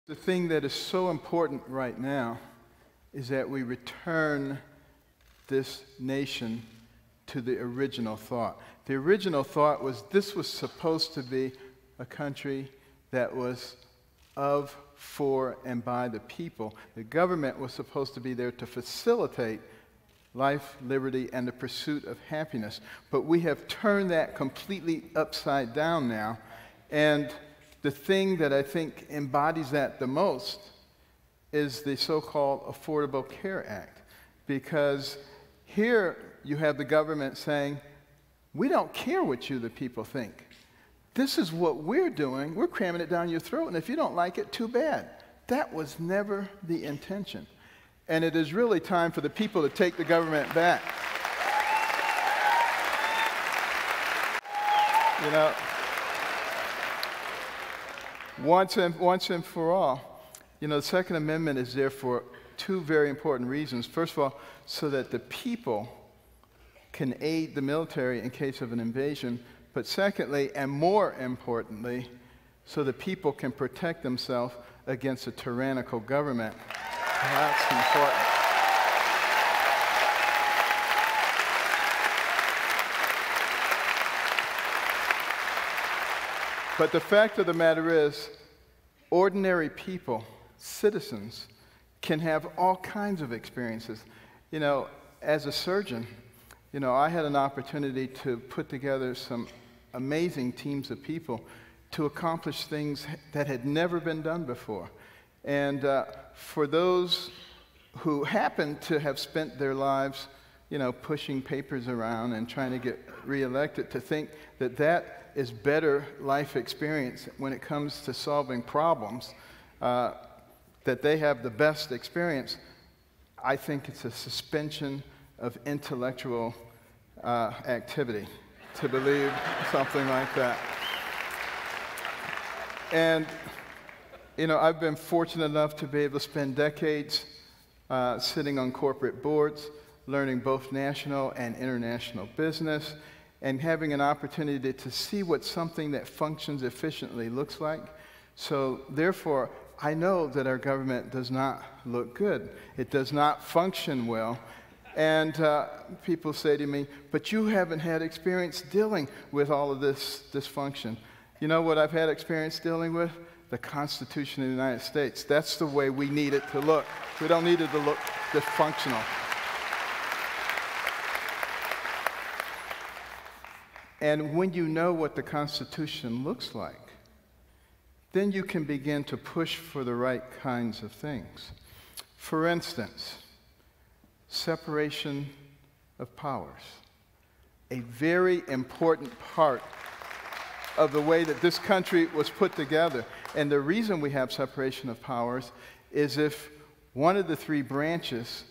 The thing that is so important right now is that we return this nation to the original thought. The original thought was this was supposed to be a country that was of, for, and by the people. The government was supposed to be there to facilitate life, liberty, and the pursuit of happiness. But we have turned that completely upside down now. And the thing that I think embodies that the most is the so-called Affordable Care Act. Because here you have the government saying, we don't care what you, the people, think. This is what we're doing. We're cramming it down your throat, and if you don't like it, too bad. That was never the intention. And it is really time for the people to take the government back. You know, once and for all. You know, the Second Amendment is there for two very important reasons. First of all, so that the people can aid the military in case of an invasion. But secondly, and more importantly, so the people can protect themselves against a tyrannical government. That's important. But the fact of the matter is, ordinary people, citizens, can have all kinds of experiences. You know, as a surgeon, you know, I had an opportunity to put together some amazing teams of people to accomplish things that had never been done before. And for those who happen to have spent their lives, you know, pushing papers around and trying to get reelected, to think that that is better life experience when it comes to solving problems, that they have the best experience, I think it's a suspension of intellectual activity to believe something like that. And, you know, I've been fortunate enough to be able to spend decades sitting on corporate boards, learning both national and international business, and having an opportunity to see what something that functions efficiently looks like. So therefore, I know that our government does not look good. It does not function well. And people say to me, but you haven't had experience dealing with all of this dysfunction. You know what I've had experience dealing with? The Constitution of the United States. That's the way we need it to look. We don't need it to look dysfunctional. And when you know what the Constitution looks like, then you can begin to push for the right kinds of things. For instance, separation of powers. A very important part of the way that this country was put together. And the reason we have separation of powers is if one of the three branches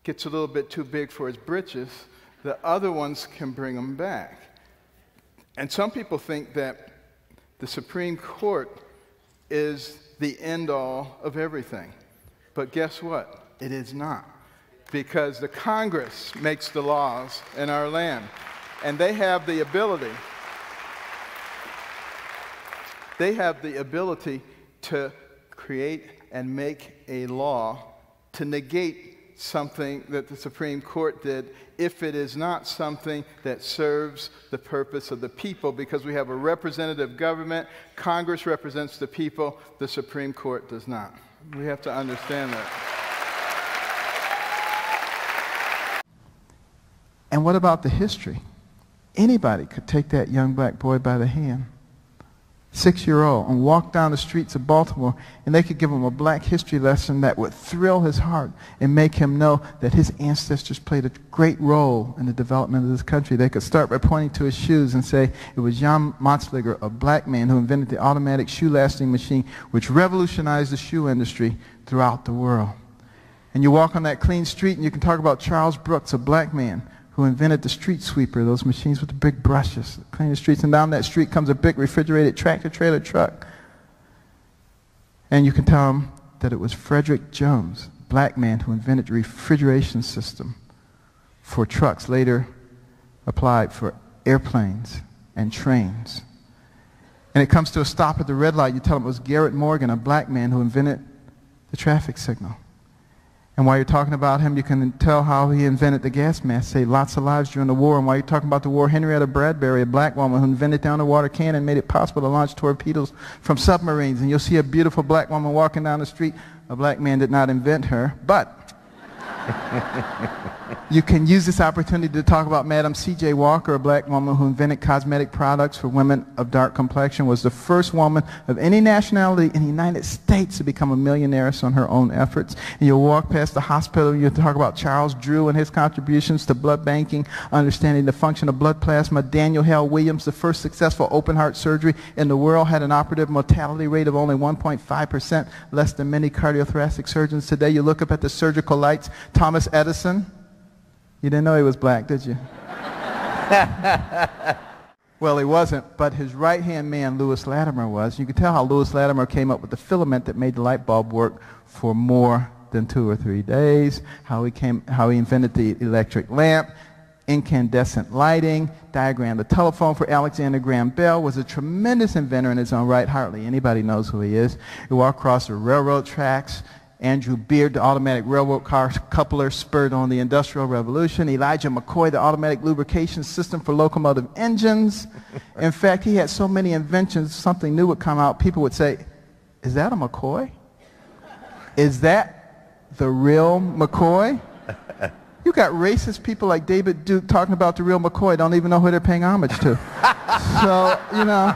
gets a little bit too big for its britches, the other ones can bring them back. And some people think that the Supreme Court is the end-all of everything. But guess what? It is not. Because the Congress makes the laws in our land. And they have the ability to create and make a law to negate something that the Supreme Court did if it is not something that serves the purpose of the people, because we have a representative government. Congress represents the people. The Supreme Court does not. We have to understand that. And what about the history? Anybody could take that young black boy by the hand, 6-year-old, and walk down the streets of Baltimore, and they could give him a black history lesson that would thrill his heart and make him know that his ancestors played a great role in the development of this country. They could start by pointing to his shoes and say it was Jan Matzliger, a black man, who invented the automatic shoe lasting machine, which revolutionized the shoe industry throughout the world. And you walk on that clean street and you can talk about Charles Brooks, a black man, who invented the street sweeper, those machines with the big brushes that clean the streets. And down that street comes a big refrigerated tractor-trailer truck. And you can tell them that it was Frederick Jones, a black man, who invented the refrigeration system for trucks, later applied for airplanes and trains. and it comes to a stop at the red light, you tell them it was Garrett Morgan, a black man, who invented the traffic signal. And while you're talking about him, you can tell how he invented the gas mask, saved lots of lives during the war. And while you're talking about the war, Henrietta Bradbury, a black woman who invented the underwater cannon and made it possible to launch torpedoes from submarines. And you'll see a beautiful black woman walking down the street. A black man did not invent her, but you can use this opportunity to talk about Madam C.J. Walker, a black woman who invented cosmetic products for women of dark complexion, was the first woman of any nationality in the United States to become a millionaire on her own efforts. And you'll walk past the hospital and you'll talk about Charles Drew and his contributions to blood banking, understanding the function of blood plasma. Daniel Hale Williams, the first successful open heart surgery in the world, had an operative mortality rate of only 1.5%, less than many cardiothoracic surgeons today. You look up at the surgical lights. Thomas Edison. You didn't know he was black, did you? Well, he wasn't, but his right-hand man, Lewis Latimer, was. You can tell how Lewis Latimer came up with the filament that made the light bulb work for more than 2 or 3 days, how he invented the electric lamp, incandescent lighting, diagrammed the telephone for Alexander Graham Bell, was a tremendous inventor in his own right. Hardly anybody knows who he is. He walked across the railroad tracks. Andrew Beard, the automatic railroad car coupler, spurred on the Industrial Revolution. Elijah McCoy, the automatic lubrication system for locomotive engines. In fact, he had so many inventions, something new would come out. People would say, is that a McCoy? Is that the real McCoy? You got racist people like David Duke talking about the real McCoy, don't even know who they're paying homage to. So, you know.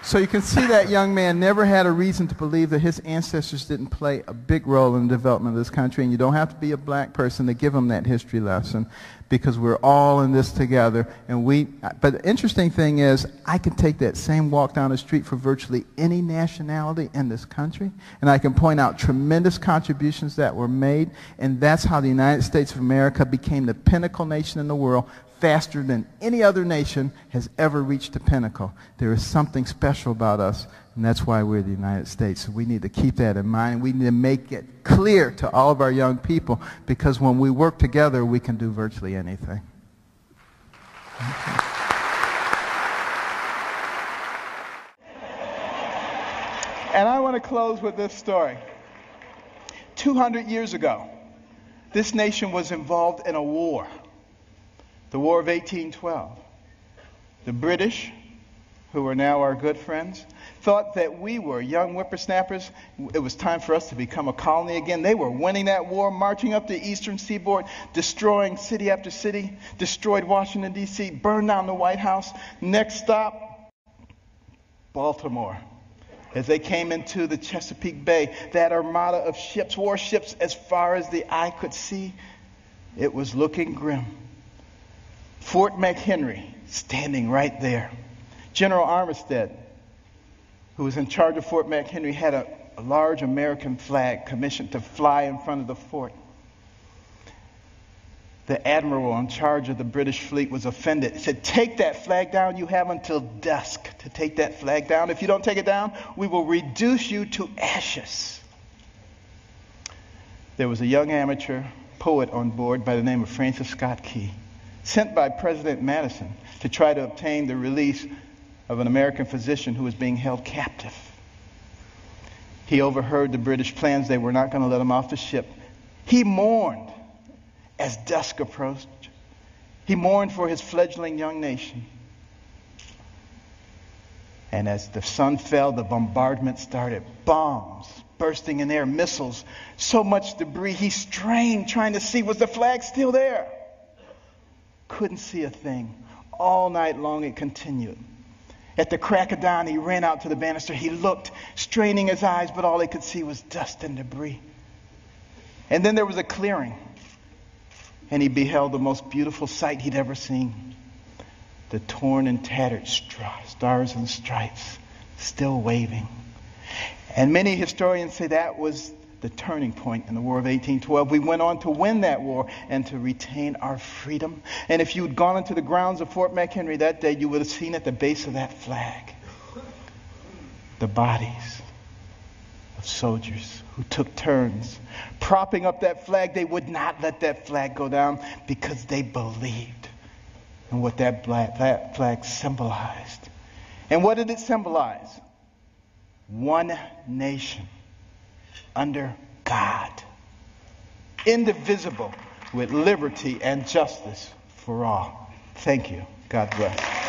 So you can see that young man never had a reason to believe that his ancestors didn't play a big role in the development of this country, and you don't have to be a black person to give him that history lesson, because we're all in this together. But the interesting thing is, I can take that same walk down the street for virtually any nationality in this country, and I can point out tremendous contributions that were made, and that's how the United States of America became the pinnacle nation in the world, faster than any other nation has ever reached the pinnacle. There is something special about us, and that's why we're the United States. So we need to keep that in mind. We need to make it clear to all of our young people, because when we work together, we can do virtually anything. And I want to close with this story. 200 years ago, this nation was involved in a war. The War of 1812. The British, who are now our good friends, thought that we were young whippersnappers. It was time for us to become a colony again. They were winning that war, marching up the eastern seaboard, destroying city after city, destroyed Washington, D.C., burned down the White House. Next stop, Baltimore. As they came into the Chesapeake Bay, that armada of ships, warships, as far as the eye could see, it was looking grim. Fort McHenry, standing right there. General Armistead, who was in charge of Fort McHenry, had a large American flag commissioned to fly in front of the fort. The admiral in charge of the British fleet was offended. He said, take that flag down. You have until dusk to take that flag down. If you don't take it down, we will reduce you to ashes. There was a young amateur poet on board by the name of Francis Scott Key, sent by President Madison to try to obtain the release of an American physician who was being held captive. He overheard the British plans. They were not going to let him off the ship. He mourned as dusk approached. He mourned for his fledgling young nation. And as the sun fell, the bombardment started. Bombs bursting in air, missiles, so much debris. He strained trying to see, was the flag still there? Couldn't see a thing. All night long it continued. At the crack of dawn, he ran out to the banister. He looked, straining his eyes, but all he could see was dust and debris. And then there was a clearing, and he beheld the most beautiful sight he'd ever seen. The torn and tattered stars and stripes still waving. And many historians say that was the turning point in the War of 1812. We went on to win that war and to retain our freedom. And if you'd gone into the grounds of Fort McHenry that day, you would have seen at the base of that flag the bodies of soldiers who took turns propping up that flag. They would not let that flag go down because they believed and what that flag symbolized. And what did it symbolize? One nation under God, indivisible, with liberty and justice for all. Thank you. God bless.